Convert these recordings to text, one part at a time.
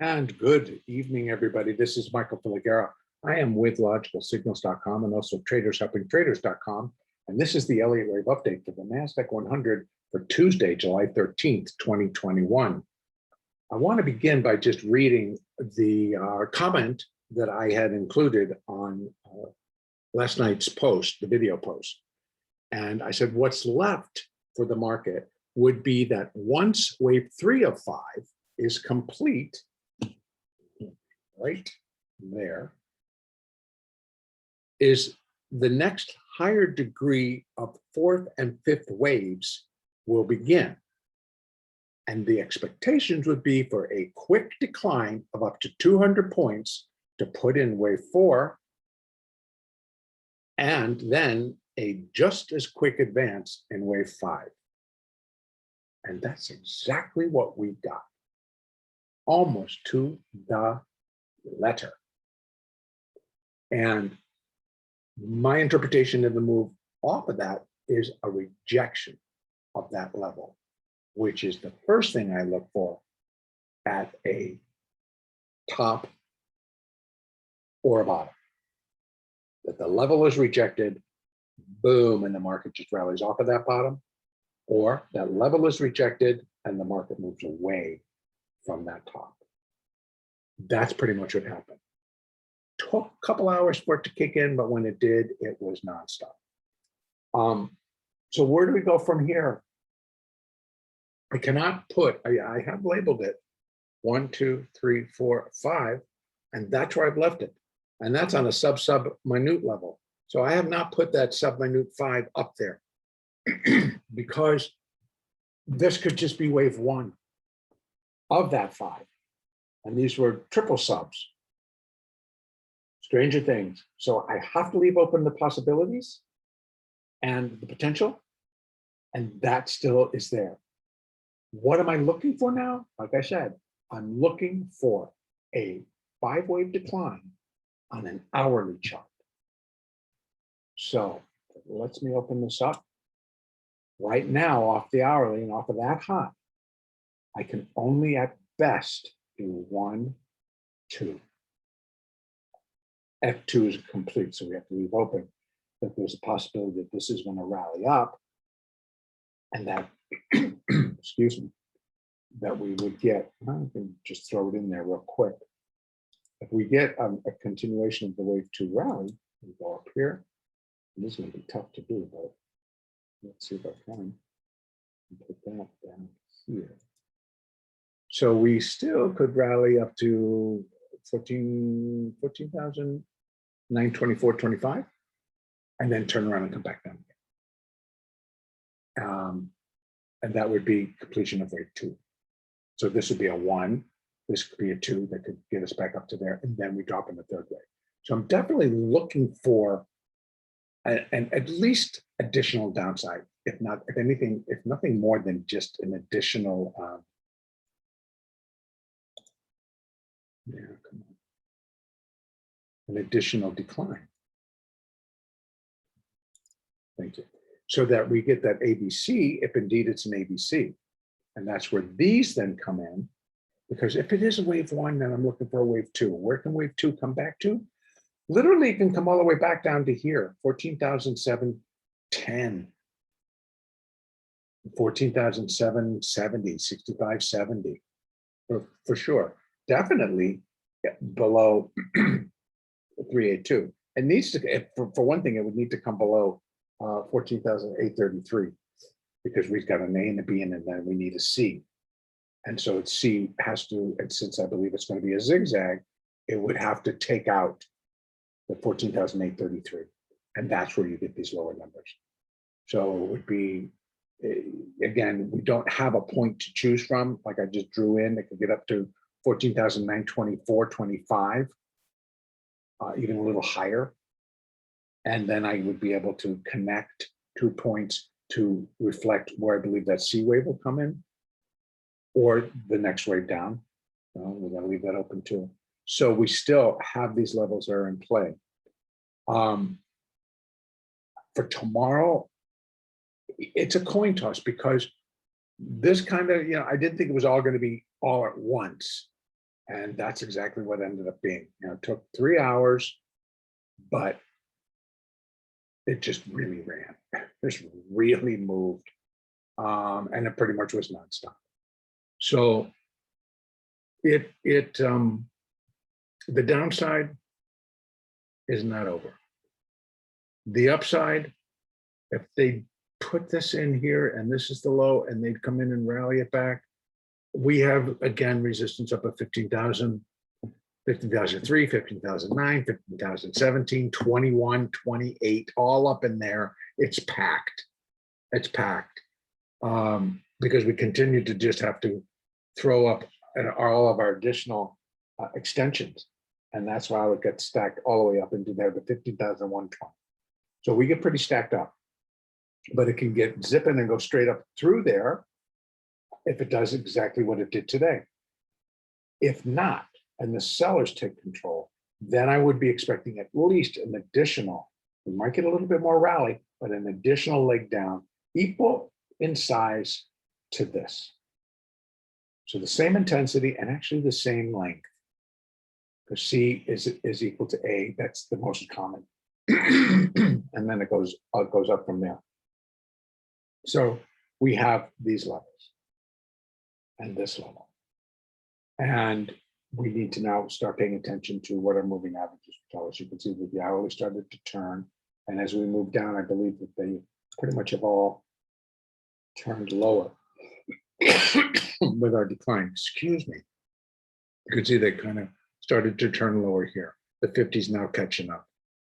And good evening, everybody. This is Michael Filighera. I am with logicalsignals.com and also tradershelpingtraders.com. And this is the Elliott Wave update for the NASDAQ 100 for Tuesday, July 13th, 2021. I want to begin by just reading the comment that I had included on last night's post, the video post. And I said, what's left for the market would be that once wave 3 of 5 is complete, right there, is the next higher degree of 4th and 5th waves will begin. And the expectations would be for a quick decline of up to 200 points to put in wave 4, and then a just as quick advance in wave 5. And that's exactly what we got, almost to the letter. And my interpretation of the move off of that is a rejection of that level, which is the first thing I look for at a top or a bottom. That the level is rejected, boom, and the market just rallies off of that bottom, or that level is rejected and the market moves away from that top. That's pretty much what happened. Took a couple hours for it to kick in, but when it did, it was nonstop. So where do we go from here? I cannot put, I have labeled it 1, 2, 3, 4, 5, and that's where I've left it. And that's on a sub-minute level. So I have not put that sub-minute 5 up there because this could just be wave 1 of that 5. And these were triple subs. Stranger things. So I have to leave open the possibilities and the potential, and that still is there. What am I looking for now? Like I said, I'm looking for a 5-wave decline on an hourly chart. So let me open this up. Right now, off the hourly and off of that high, I can only at best do 1, 2. F2 is complete, so we have to leave open that there's a possibility that this is going to rally up and that, excuse me, that we would get, I can just throw it in there real quick. If we get a continuation of the wave 2 rally, we go up here. And this is going to be tough to do, but let's see if I can put that down here. So we still could rally up to 14,924.25, and then turn around and come back down again. And that would be completion of wave 2. So this would be a 1. This could be a 2 that could get us back up to there, and then we drop in the 3rd wave. So I'm definitely looking for an at least additional downside, if not, if anything, if nothing more than just an additional. Come on. An additional decline. Thank you. So that we get that ABC, if indeed it's an ABC. And that's where these then come in, because if it is a wave 1, then I'm looking for a wave 2. Where can wave 2 come back to? Literally, it can come all the way back down to here, 14,710, 14,770, 6570, for sure. Definitely below 382. It needs to, for one thing, it would need to come below 14,833 because we've got an A and a B and then we need a C. And so C has to, and since I believe it's going to be a zigzag, it would have to take out the 14,833. And that's where you get these lower numbers. So it would be, again, we don't have a point to choose from. Like I just drew in, it could get up to 14,924.25, even a little higher. And then I would be able to connect 2 points to reflect where I believe that C wave will come in, or the next wave down. We're going to leave that open too. So we still have these levels that are in play. For tomorrow, it's a coin toss because this kind of, I didn't think it was all going to be all at once. And that's exactly what ended up being. You know, it took 3 hours, but it just really ran. Just really moved. And it pretty much was nonstop. So the downside is not over. The upside, if they put this in here and this is the low and they'd come in and rally it back, we have again resistance up at 15,000, 15,003, 15,009, 15,017, 21, 28, all up in there. It's packed. It's packed. Because we continue to just have to throw up all of our additional extensions. And that's why it gets stacked all the way up into there, the 15,120. So we get pretty stacked up, but it can get zipping and go straight up through there if it does exactly what it did today. If not, and the sellers take control, then I would be expecting at least an additional, we might get a little bit more rally, but an additional leg down equal in size to this. So the same intensity and actually the same length. Because C is equal to A, that's the most common. And then it goes up from there. So we have these levels and this level. And we need to now start paying attention to what our moving averages tell us. You can see that the hourly started to turn. And as we move down, I believe that they pretty much have all turned lower with our decline. Excuse me. You can see they kind of started to turn lower here. The 50 is now catching up.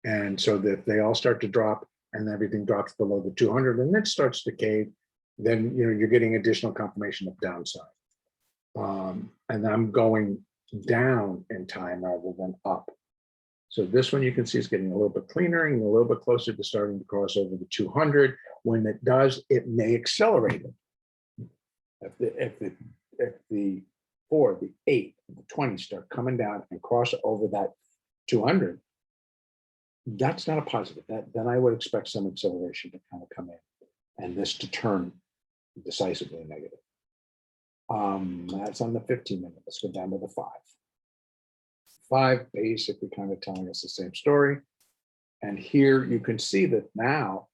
And so that they all start to drop and everything drops below the 200 and it starts to cave, then you're getting additional confirmation of downside. And I'm going down in time rather than up. So this one you can see is getting a little bit cleaner and a little bit closer to starting to cross over the 200. When it does, it may accelerate it. If the 4, the 8, the 20 start coming down and cross over that 200, that's not a positive. Then I would expect some acceleration to kind of come in and this to turn decisively negative. That's on the 15-minute. Let's go down to the 5. 5 basically kind of telling us the same story. And here you can see that now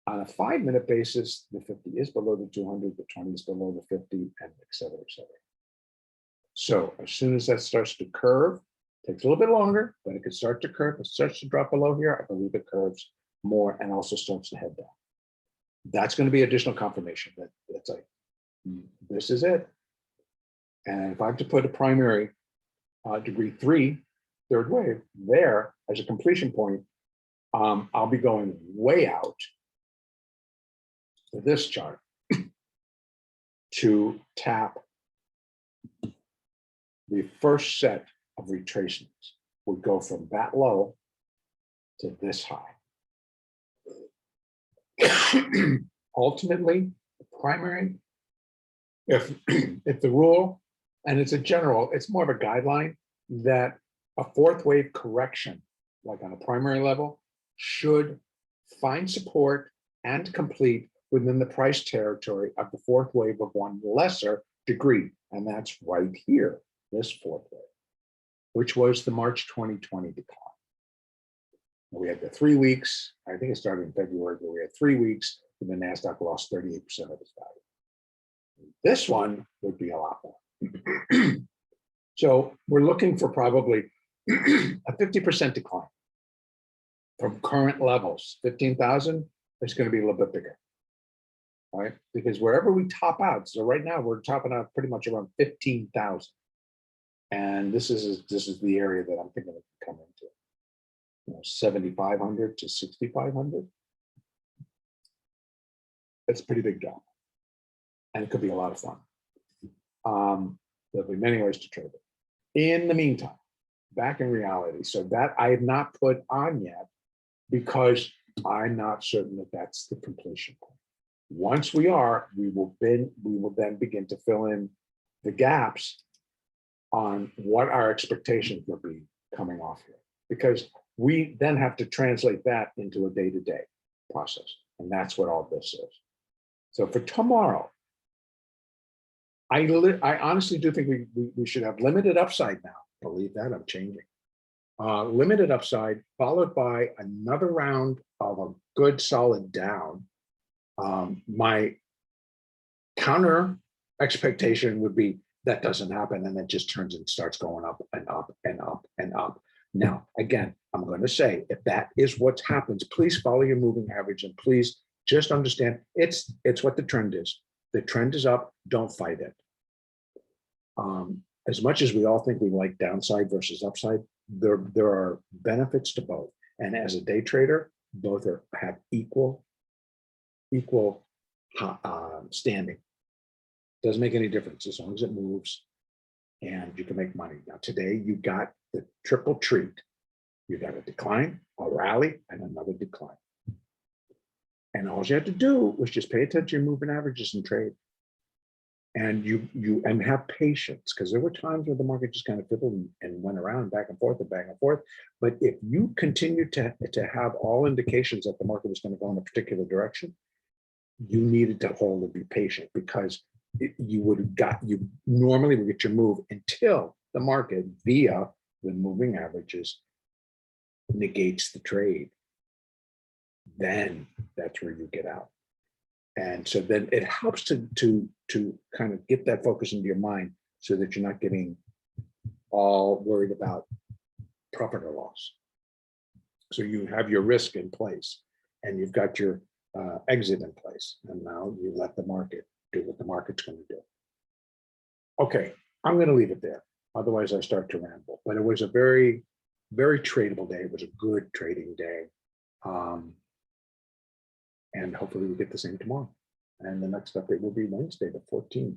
on a 5-minute basis, the 50 is below the 200, the 20 is below the 50, and et cetera, et cetera. So as soon as that starts to curve, takes a little bit longer, but it can start to curve. It starts to drop below here. I believe it curves more and also starts to head down. That's going to be additional confirmation that it's like, this is it. And if I have to put a primary degree 3, third wave there as a completion point, I'll be going way out for this chart to tap the first set of retracements. Would go from that low to this high. Ultimately, the primary, if the rule, and it's a general, it's more of a guideline that a 4th wave correction, like on a primary level, should find support and complete within the price territory of the 4th wave of one lesser degree. And that's right here, this 4th wave, which was the March 2020 decline. We had the 3 weeks, I think it started in February, but we had 3 weeks and the NASDAQ lost 38% of its value. This one would be a lot more. So we're looking for probably a 50% decline from current levels. 15,000 is going to be a little bit bigger, right? Because wherever we top out, so right now we're topping out pretty much around 15,000. And this is the area that I'm thinking it can come into, 7,500 to 6,500. That's a pretty big drop, and it could be a lot of fun. There'll be many ways to trade it. In the meantime, back in reality, so that I have not put on yet because I'm not certain that that's the completion point. Once we are, we will then begin to fill in the gaps on what our expectations will be coming off here, because we then have to translate that into a day-to-day process. And that's what all this is. So for tomorrow, I honestly do think we should have limited upside now. Believe that, I'm changing. Limited upside followed by another round of a good solid down. My counter expectation would be that doesn't happen and it just turns and starts going up and up and up and up. Now, again, I'm going to say if that is what happens, please follow your moving average and please just understand it's what the trend is. The trend is up, don't fight it. As much as we all think we like downside versus upside, there are benefits to both. And as a day trader, both have equal standing. Doesn't make any difference as long as it moves and you can make money. Now today you got the triple treat. You got a decline, a rally, and another decline. And all you had to do was just pay attention to your moving averages and trade. And you have patience, because there were times where the market just kind of fiddled and went around back and forth and back and forth. But if you continue to have all indications that the market was going to go in a particular direction, you needed to hold and be patient, because you normally would get your move until the market via the moving averages negates the trade. Then that's where you get out. And so then it helps to kind of get that focus into your mind so that you're not getting all worried about profit or loss. So you have your risk in place and you've got your exit in place. And now you let the market do what the market's going to do. Okay, I'm going to leave it there. Otherwise I start to ramble. But it was a very, very tradable day. It was a good trading day. And hopefully we get the same tomorrow. And the next update will be Wednesday, the 14th.